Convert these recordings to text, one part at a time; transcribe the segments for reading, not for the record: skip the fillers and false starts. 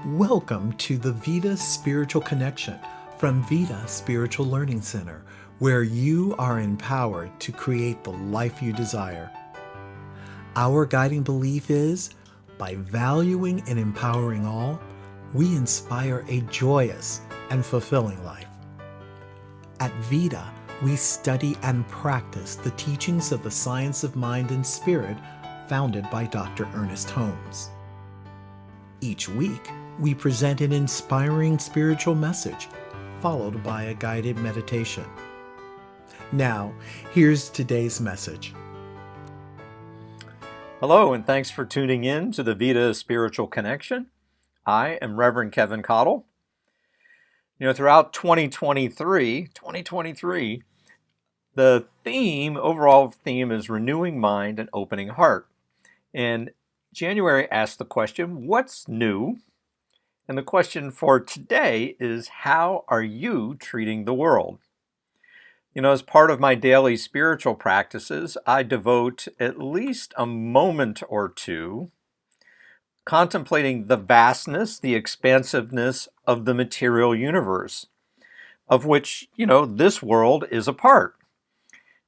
Welcome to the Vida Spiritual Connection from Vida Spiritual Learning Center, where you are empowered to create the life you desire. Our guiding belief is, by valuing and empowering all, we inspire a joyous and fulfilling life. At Vida, we study and practice the teachings of the science of mind and spirit founded by Dr. Ernest Holmes. Each week, we present an inspiring spiritual message, followed by a guided meditation. Now, here's today's message. Hello, and thanks for tuning in to the Vida Spiritual Connection. I am Reverend Keven Kadel. Throughout 2023, the overall theme is renewing mind and opening heart. And January asked the question, what's new? And the question for today is, how are you treating the world? As part of my daily spiritual practices, I devote at least a moment or two contemplating the vastness, the expansiveness of the material universe, of which, this world is a part.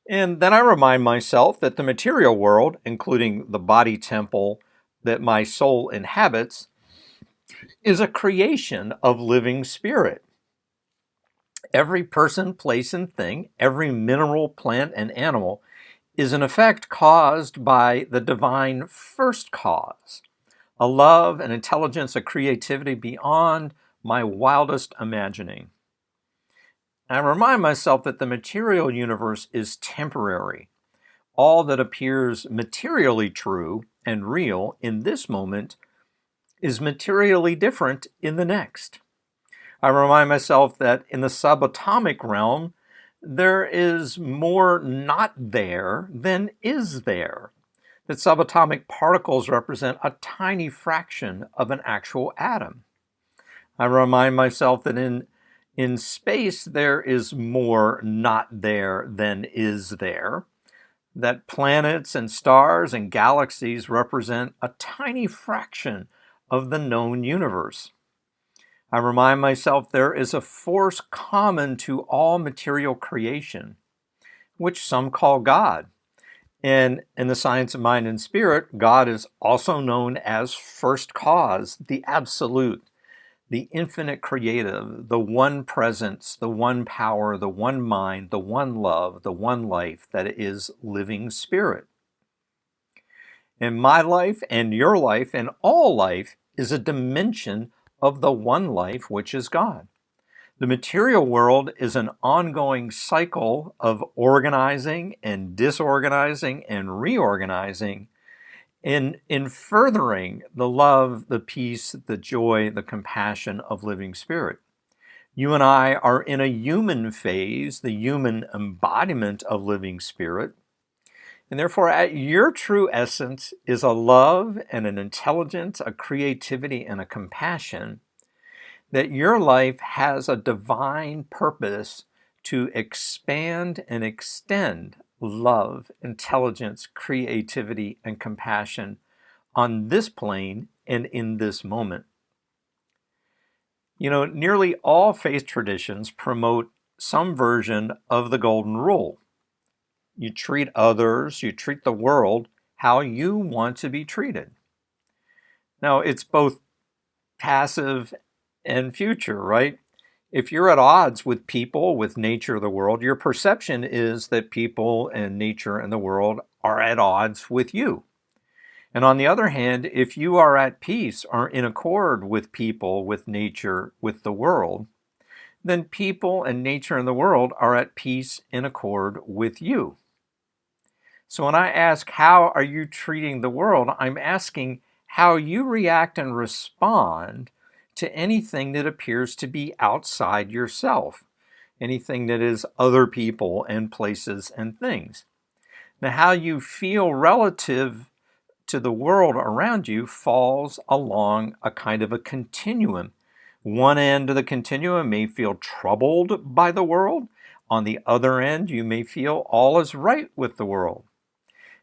And then I remind myself that the material world, including the body temple that my soul inhabits, is a creation of living spirit. Every person, place, and thing, every mineral, plant, and animal is in effect caused by the divine first cause, a love, an intelligence, a creativity beyond my wildest imagining. I remind myself that the material universe is temporary. All that appears materially true and real in this moment is materially different in the next. I remind myself that in the subatomic realm, there is more not there than is there. That subatomic particles represent a tiny fraction of an actual atom. I remind myself that in space, there is more not there than is there. That planets and stars and galaxies represent a tiny fraction of the known universe. I remind myself there is a force common to all material creation, which some call God. And in the science of mind and spirit, God is also known as first cause, the absolute, the infinite creative, the one presence, the one power, the one mind, the one love, the one life that is living spirit. And my life and your life and all life is a dimension of the one life, which is God. The material world is an ongoing cycle of organizing and disorganizing and reorganizing in furthering the love, the peace, the joy, the compassion of living spirit. You and I are in a human phase, the human embodiment of living spirit. And therefore, at your true essence is a love and an intelligence, a creativity and a compassion, that your life has a divine purpose to expand and extend love, intelligence, creativity, and compassion on this plane and in this moment. Nearly all faith traditions promote some version of the golden rule. You treat others, you treat the world how you want to be treated. Now, it's both passive and future, right? If you're at odds with people, with nature, the world, your perception is that people and nature and the world are at odds with you. And on the other hand, if you are at peace or in accord with people, with nature, with the world, then people and nature and the world are at peace in accord with you. So when I ask, how are you treating the world? I'm asking how you react and respond to anything that appears to be outside yourself, anything that is other people and places and things. Now, how you feel relative to the world around you falls along a kind of a continuum. One end of the continuum may feel troubled by the world. On the other end, you may feel all is right with the world.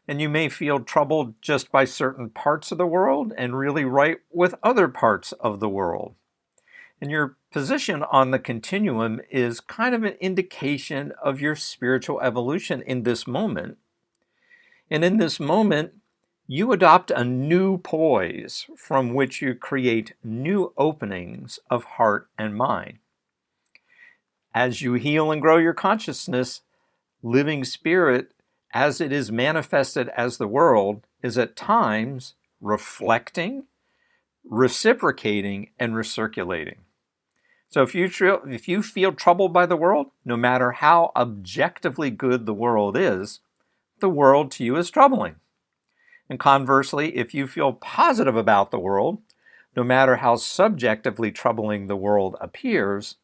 And you may feel troubled just by certain parts of the world and really right with other parts of the world. And your position on the continuum is kind of an indication of your spiritual evolution in this moment. And in this moment, you adopt a new poise from which you create new openings of heart and mind. As you heal and grow your consciousness, living spirit, as it is manifested as the world, is at times reflecting, reciprocating, and recirculating. So if you feel troubled by the world, no matter how objectively good the world is, the world to you is troubling. And conversely, if you feel positive about the world, no matter how subjectively troubling the world appears,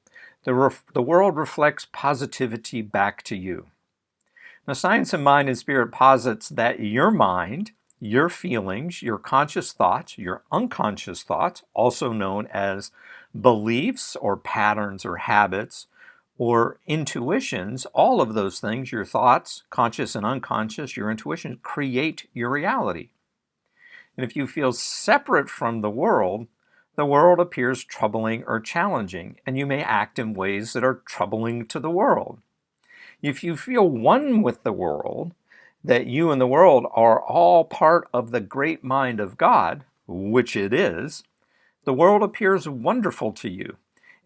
the world reflects positivity back to you. Now, Science of Mind and Spirit posits that your mind, your feelings, your conscious thoughts, your unconscious thoughts, also known as beliefs or patterns or habits or intuitions, all of those things, your thoughts, conscious and unconscious, your intuition, create your reality. And if you feel separate from the world appears troubling or challenging, and you may act in ways that are troubling to the world. If you feel one with the world, that you and the world are all part of the great mind of God, which it is, the world appears wonderful to you,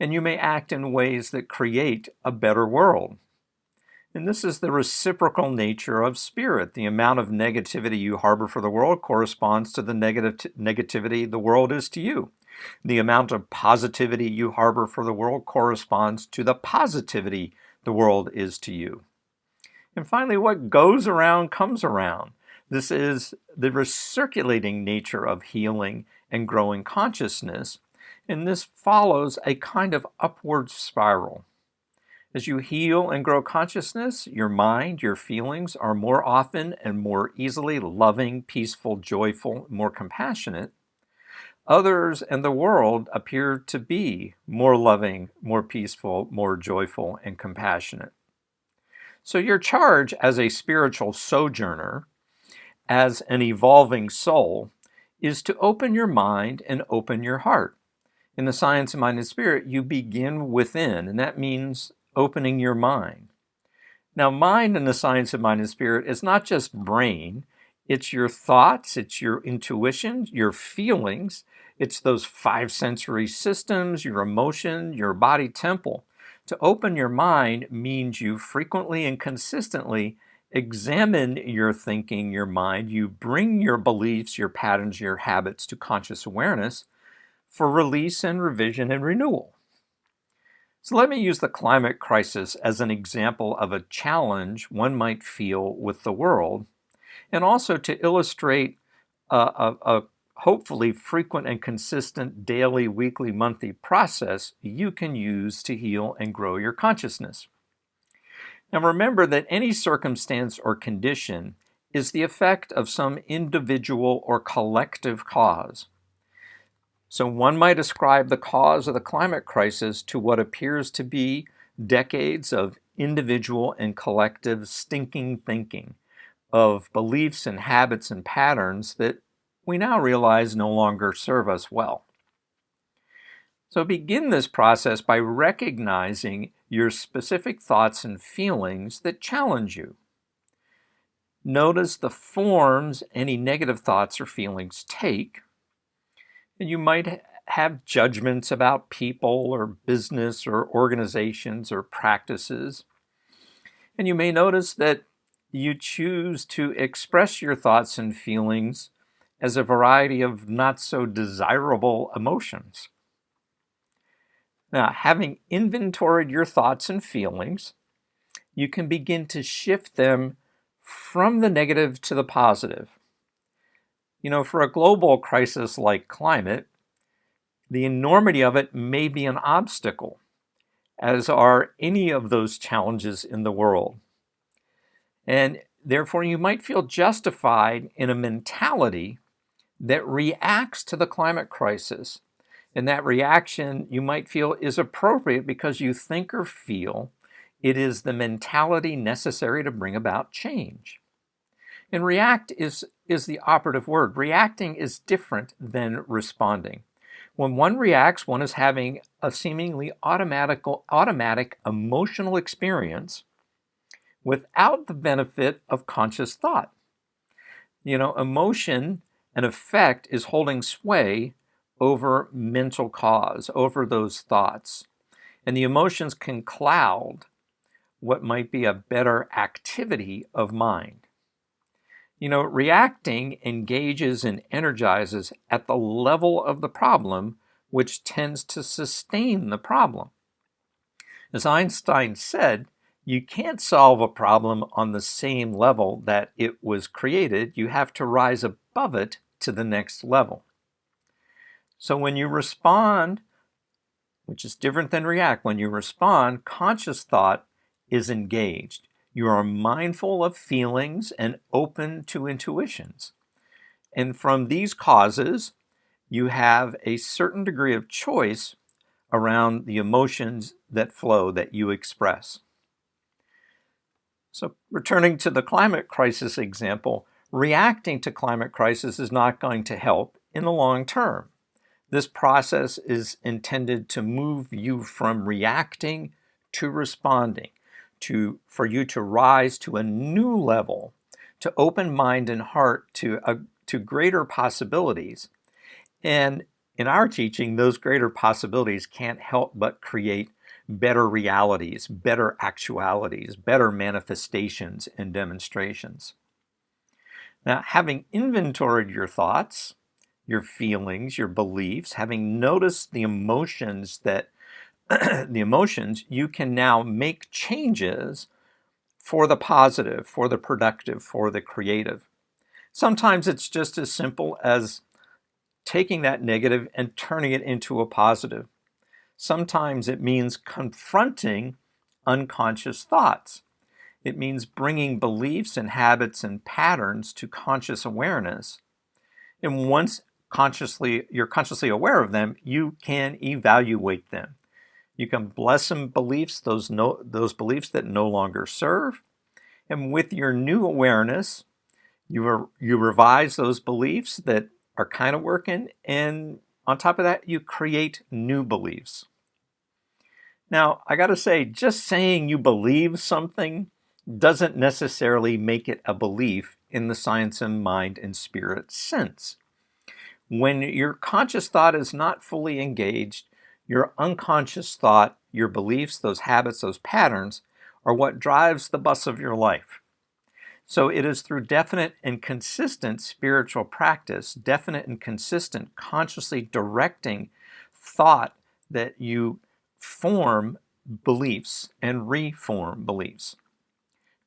and you may act in ways that create a better world. And this is the reciprocal nature of spirit. The amount of negativity you harbor for the world corresponds to the negativity the world is to you. The amount of positivity you harbor for the world corresponds to the positivity the world is to you. And finally, what goes around comes around. This is the recirculating nature of healing and growing consciousness, and this follows a kind of upward spiral. As you heal and grow consciousness, your mind, your feelings are more often and more easily loving, peaceful, joyful, more compassionate. Others and the world appear to be more loving, more peaceful, more joyful, and compassionate. So your charge as a spiritual sojourner, as an evolving soul, is to open your mind and open your heart. In the Science of Mind and Spirit, you begin within, and that means opening your mind. Now, mind in the Science of Mind and Spirit is not just brain. It's your thoughts, it's your intuitions, your feelings. It's those 5 sensory systems, your emotion, your body temple. To open your mind means you frequently and consistently examine your thinking, your mind. You bring your beliefs, your patterns, your habits to conscious awareness for release and revision and renewal. So let me use the climate crisis as an example of a challenge one might feel with the world, and also to illustrate a hopefully frequent and consistent daily, weekly, monthly process you can use to heal and grow your consciousness. Now remember that any circumstance or condition is the effect of some individual or collective cause. So one might ascribe the cause of the climate crisis to what appears to be decades of individual and collective stinking thinking, of beliefs and habits and patterns that we now realize no longer serve us well. So begin this process by recognizing your specific thoughts and feelings that challenge you. Notice the forms any negative thoughts or feelings take. And you might have judgments about people or business or organizations or practices. And you may notice that you choose to express your thoughts and feelings as a variety of not so desirable emotions. Now, having inventoried your thoughts and feelings, you can begin to shift them from the negative to the positive. For a global crisis like climate, the enormity of it may be an obstacle, as are any of those challenges in the world. And therefore, you might feel justified in a mentality that reacts to the climate crisis. And that reaction you might feel is appropriate because you think or feel it is the mentality necessary to bring about change. And react is the operative word. Reacting is different than responding. When one reacts, one is having a seemingly automatic emotional experience without the benefit of conscious thought. Emotion and effect is holding sway over mental cause, over those thoughts. And the emotions can cloud what might be a better activity of mind. Reacting engages and energizes at the level of the problem, which tends to sustain the problem. As Einstein said, you can't solve a problem on the same level that it was created. You have to rise above it to the next level. So when you respond, which is different than react, when you respond, conscious thought is engaged. You are mindful of feelings and open to intuitions. And from these causes, you have a certain degree of choice around the emotions that flow, that you express. So returning to the climate crisis example, reacting to climate crisis is not going to help in the long term. This process is intended to move you from reacting to responding, for you to rise to a new level, to open mind and heart to greater possibilities. And in our teaching, those greater possibilities can't help but create better realities, better actualities, better manifestations and demonstrations. Now, having inventoried your thoughts, your feelings, your beliefs, having noticed the emotions you can now make changes for the positive, for the productive, for the creative. Sometimes it's just as simple as taking that negative and turning it into a positive. Sometimes it means confronting unconscious thoughts. It means bringing beliefs and habits and patterns to conscious awareness. And once you're consciously aware of them, you can evaluate them. You can bless some beliefs, those beliefs that no longer serve. And with your new awareness, you revise those beliefs that are kind of working. And on top of that, you create new beliefs. Now, I got to say, just saying you believe something doesn't necessarily make it a belief in the science and mind and spirit sense. When your conscious thought is not fully engaged, your unconscious thought, your beliefs, those habits, those patterns, are what drives the bus of your life. So it is through definite and consistent spiritual practice, definite and consistent, consciously directing thought, that you form beliefs and reform beliefs.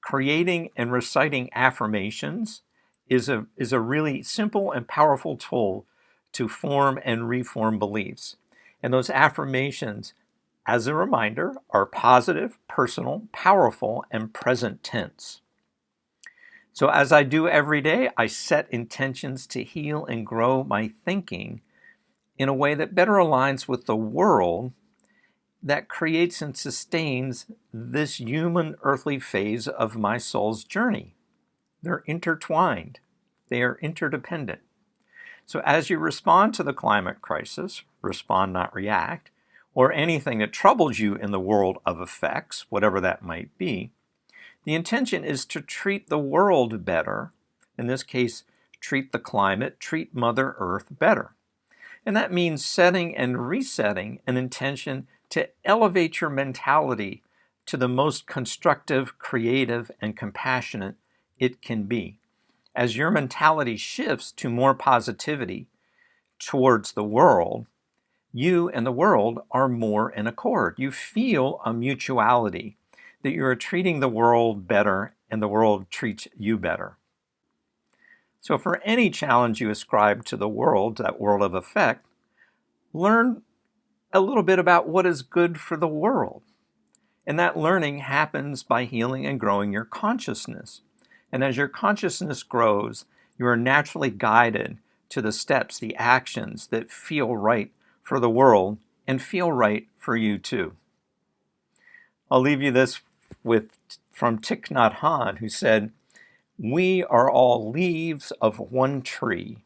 Creating and reciting affirmations is a really simple and powerful tool to form and reform beliefs. And those affirmations, as a reminder, are positive, personal, powerful, and present tense. So as I do every day, I set intentions to heal and grow my thinking in a way that better aligns with the world that creates and sustains this human earthly phase of my soul's journey. They're intertwined. They are interdependent. So as you respond to the climate crisis, respond, not react, or anything that troubles you in the world of effects, whatever that might be, the intention is to treat the world better. In this case, treat the climate, treat Mother Earth better. And that means setting and resetting an intention to elevate your mentality to the most constructive, creative, and compassionate it can be. As your mentality shifts to more positivity towards the world, you and the world are more in accord. You feel a mutuality, that you are treating the world better and the world treats you better. So for any challenge you ascribe to the world, that world of effect, learn a little bit about what is good for the world. And that learning happens by healing and growing your consciousness. And as your consciousness grows, you are naturally guided to the steps, the actions that feel right for the world and feel right for you too. I'll leave you this from Thich Nhat Hanh, who said, We are all leaves of one tree,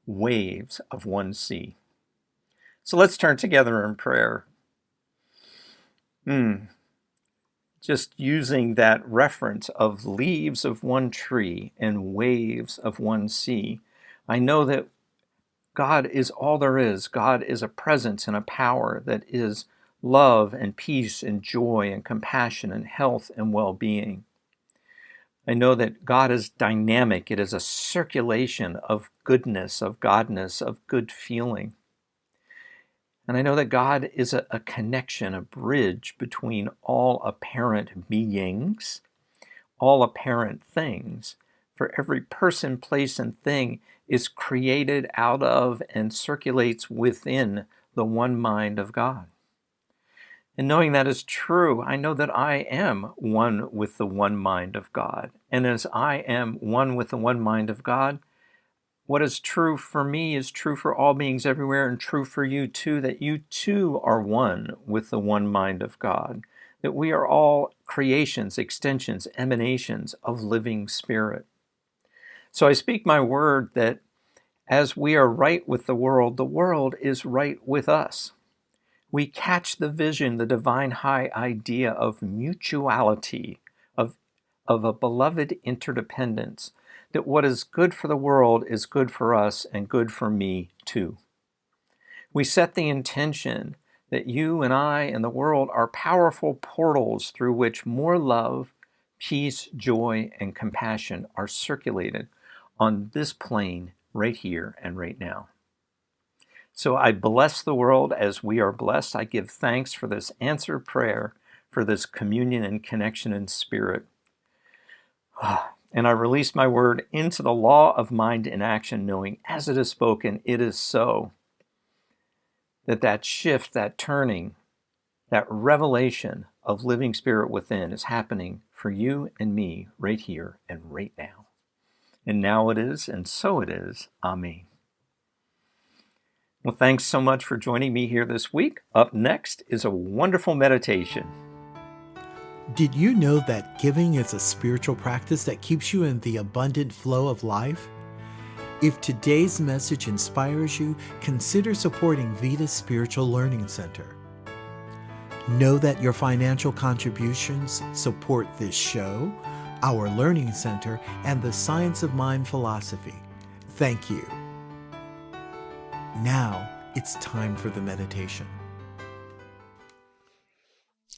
waves of one sea. So let's turn together in prayer. Just using that reference of leaves of one tree and waves of one sea, I know that God is all there is. God is a presence and a power that is love and peace and joy and compassion and health and well-being. I know that God is dynamic. It is a circulation of goodness, of godness, of good feeling. And I know that God is a connection, a bridge between all apparent beings, all apparent things. For every person, place, and thing is created out of and circulates within the one mind of God. And knowing that is true, I know that I am one with the one mind of God. And as I am one with the one mind of God, what is true for me is true for all beings everywhere, and true for you too, that you too are one with the one mind of God, that we are all creations, extensions, emanations of living spirit. So I speak my word that as we are right with the world is right with us. We catch the vision, the divine high idea of mutuality, of a beloved interdependence, that what is good for the world is good for us and good for me too. We set the intention that you and I and the world are powerful portals through which more love, peace, joy, and compassion are circulated on this plane right here and right now. So I bless the world as we are blessed. I give thanks for this answered prayer, for this communion and connection in spirit. And I release my word into the law of mind in action, knowing as it is spoken, it is so. That shift, that turning, that revelation of living spirit within is happening for you and me right here and right now. And now it is, and so it is. Amen. Well, thanks so much for joining me here this week. Up next is a wonderful meditation. Did you know that giving is a spiritual practice that keeps you in the abundant flow of life? If today's message inspires you, consider supporting Vida Spiritual Learning Center. Know that your financial contributions support this show, our learning center, and the Science of Mind philosophy. Thank you. Now it's time for the meditation.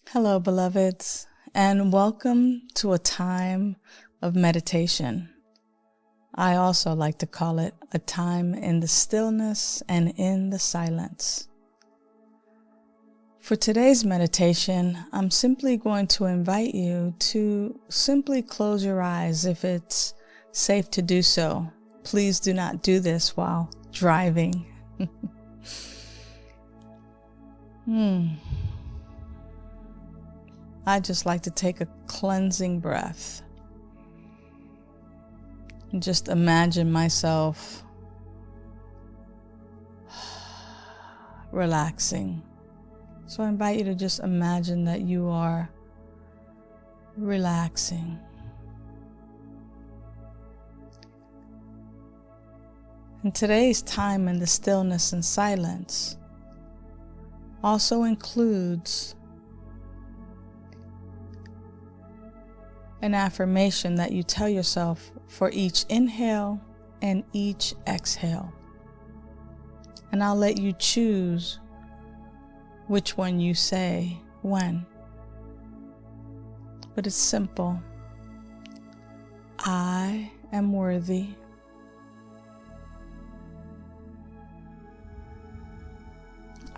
Hello, beloveds, and welcome to a time of meditation. I also like to call it a time in the stillness and in the silence. For today's meditation, I'm simply going to invite you to simply close your eyes if it's safe to do so. Please do not do this while driving. I just like to take a cleansing breath and just imagine myself relaxing. So I invite you to just imagine that you are relaxing. And today's time in the stillness and silence also includes an affirmation that you tell yourself for each inhale and each exhale. And I'll let you choose which one you say when. But it's simple. I am worthy.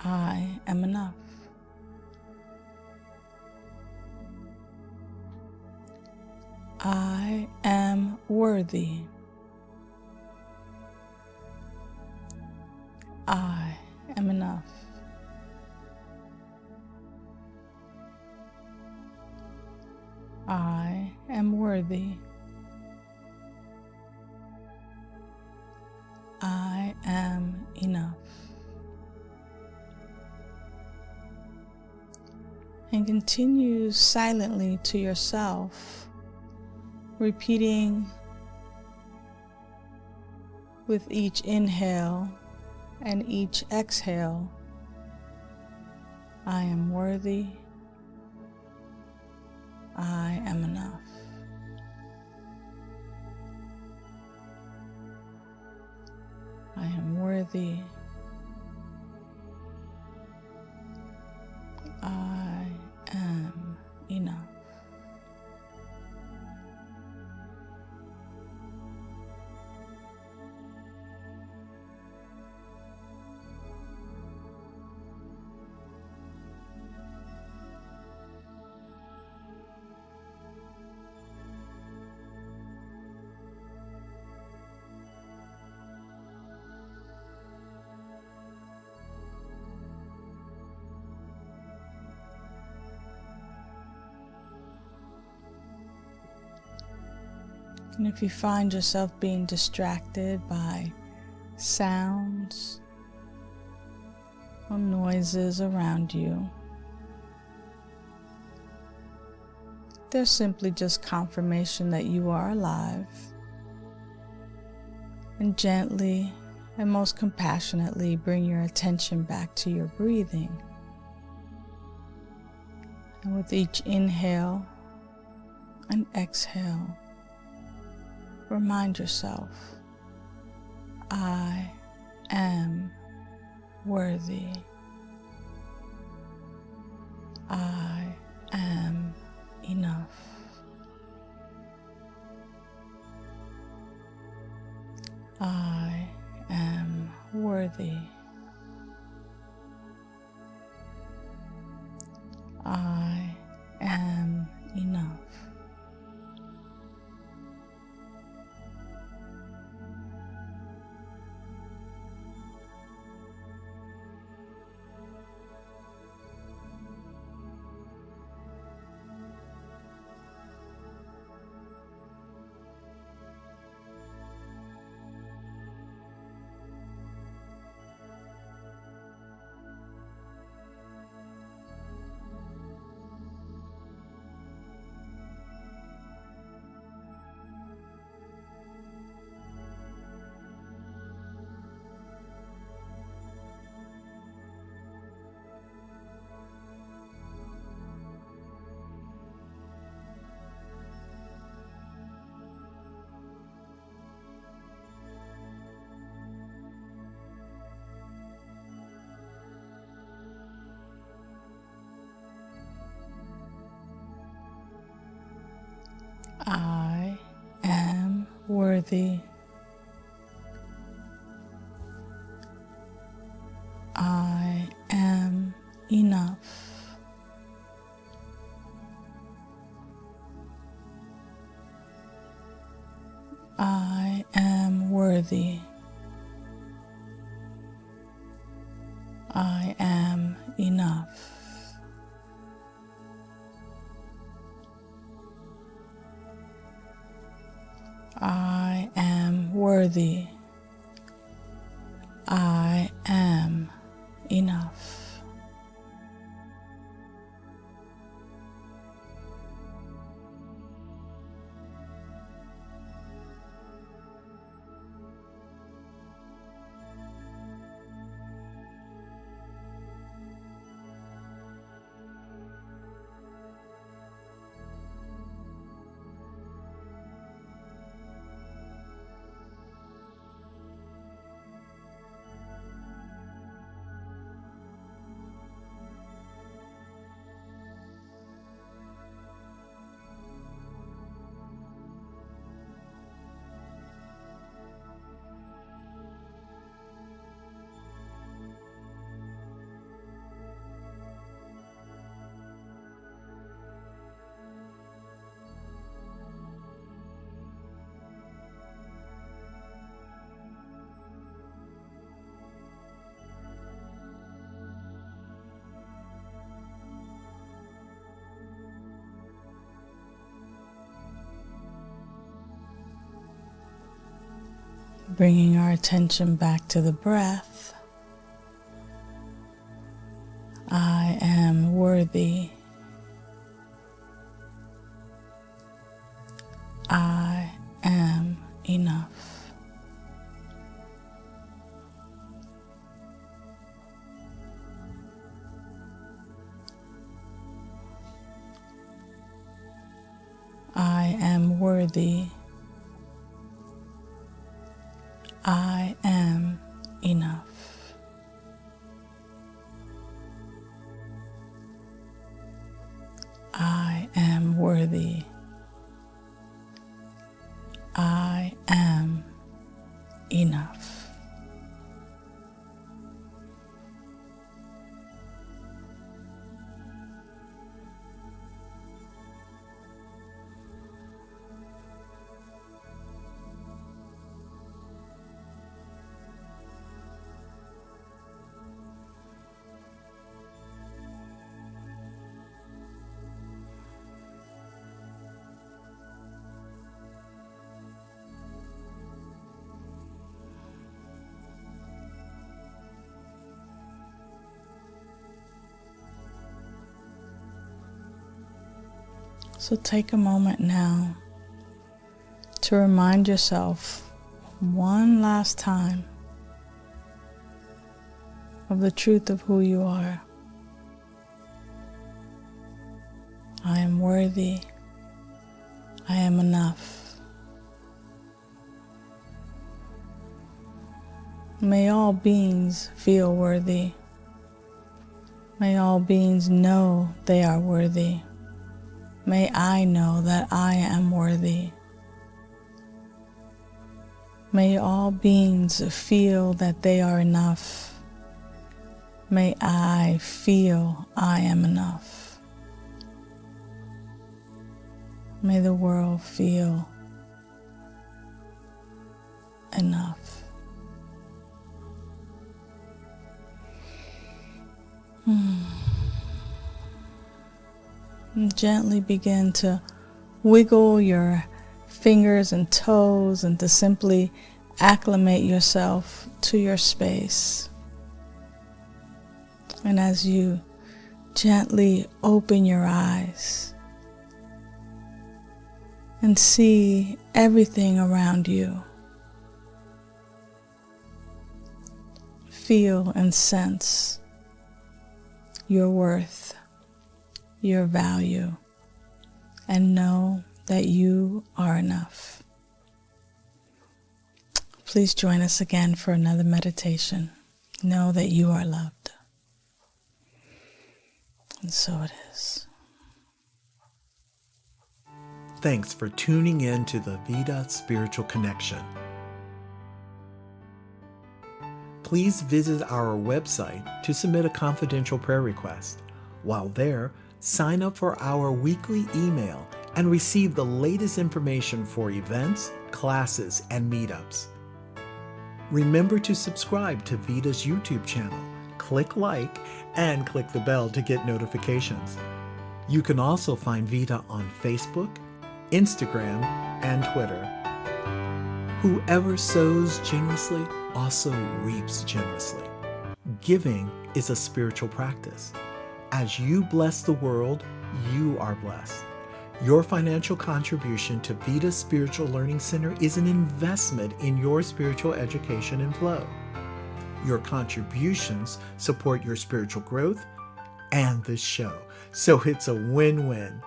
I am enough. I am worthy. I am enough. I am worthy. I am enough. And continue silently to yourself, repeating With each inhale and each exhale, I am worthy. I am enough. I am worthy. I am enough. And if you find yourself being distracted by sounds or noises around you, they're simply just confirmation that you are alive. And gently and most compassionately bring your attention back to your breathing. And with each inhale and exhale, remind yourself, I am worthy. I am enough. I am worthy. I am enough. I am worthy. I am enough. I am worthy. I am enough. I am worthy. I am enough. Bringing our attention back to the breath. I am worthy. I am enough. worthy. I am enough. I am worthy. I am enough. So take a moment now to remind yourself one last time of the truth of who you are. I am worthy. I am enough. May all beings feel worthy. May all beings know they are worthy. May I know that I am worthy. May all beings feel that they are enough. May I feel I am enough. May the world feel enough. And gently begin to wiggle your fingers and toes and to simply acclimate yourself to your space. And as you gently open your eyes and see everything around you, feel and sense your worth, your value, and know that you are enough. Please join us again for another meditation. Know that you are loved. And so it is. Thanks for tuning in to the Vida Spiritual Connection. Please visit our website to submit a confidential prayer request. While there, sign up for our weekly email and receive the latest information for events, classes, and meetups. Remember to subscribe to Vida's YouTube channel, click like, and click the bell to get notifications. You can also find Vida on Facebook, Instagram, and Twitter. Whoever sows generously also reaps generously. Giving is a spiritual practice. As you bless the world, you are blessed. Your financial contribution to Vida Spiritual Learning Center is an investment in your spiritual education and flow. Your contributions support your spiritual growth and this show, so it's a win-win.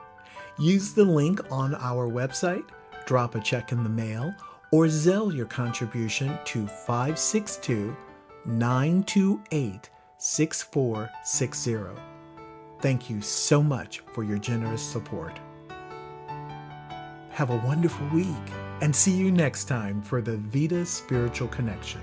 Use the link on our website, drop a check in the mail, or Zelle your contribution to 562-928-6460. Thank you so much for your generous support. Have a wonderful week and see you next time for the Vida Spiritual Connection.